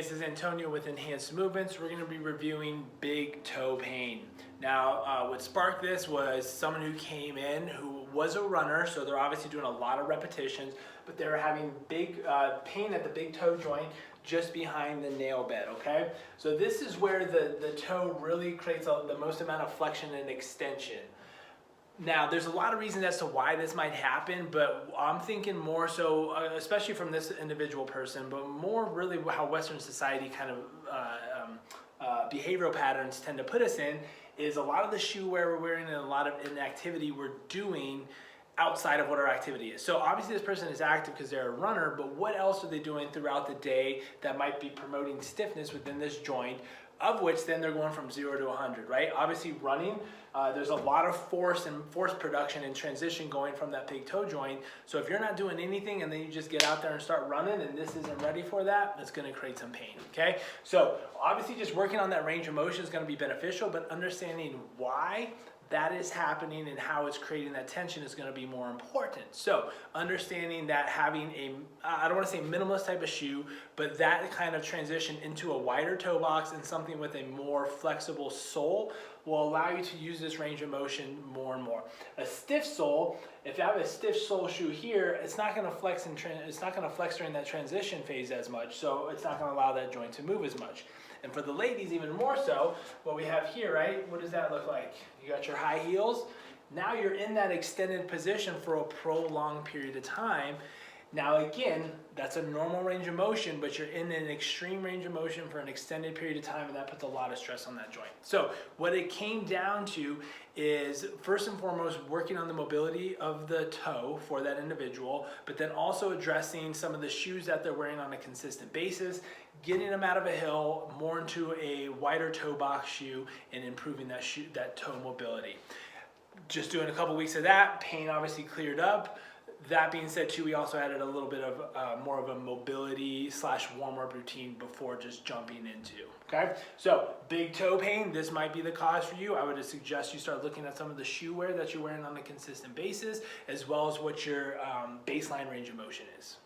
this is Antonio with Enhanced Movements. We're going to be reviewing big toe pain. Now, what sparked this was someone who came in who was a runner, so they're obviously doing a lot of repetitions, but they were having big pain at the big toe joint just behind the nail bed, okay? So this is where the toe really creates the most amount of flexion and extension. Now, there's a lot of reasons as to why this might happen, but I'm thinking more so, especially from this individual person, but more really how Western society kind of behavioral patterns tend to put us in is a lot of the shoe wear we're wearing and a lot of inactivity we're doing outside of what our activity is. So obviously this person is active because they're a runner, but what else are they doing throughout the day that might be promoting stiffness within this joint, of which then they're going from 0 to 100, right? Obviously running, there's a lot of force production and transition going from that big toe joint. So if you're not doing anything and then you just get out there and start running and this isn't ready for that, it's gonna create some pain, okay? So obviously just working on that range of motion is gonna be beneficial, but understanding why that is happening and how it's creating that tension is going to be more important. So understanding that having I don't want to say minimalist type of shoe, but that kind of transition into a wider toe box and something with a more flexible sole will allow you to use this range of motion more and more. A stiff sole, if you have a stiff sole shoe here, it's not going to flex during that transition phase as much, so it's not going to allow that joint to move as much. And for the ladies, even more so, what we have here, right? What does that look like? You got your high heels. Now you're in that extended position for a prolonged period of time. Now again, that's a normal range of motion, but you're in an extreme range of motion for an extended period of time, and that puts a lot of stress on that joint. So what it came down to is, first and foremost, working on the mobility of the toe for that individual, but then also addressing some of the shoes that they're wearing on a consistent basis, getting them out of a hill, more into a wider toe box shoe, and improving that toe mobility. Just doing a couple weeks of that, pain obviously cleared up. That being said too, we also added a little bit of more of a mobility / warm-up routine before just jumping into, okay? So big toe pain, this might be the cause for you. I would suggest you start looking at some of the shoe wear that you're wearing on a consistent basis, as well as what your baseline range of motion is.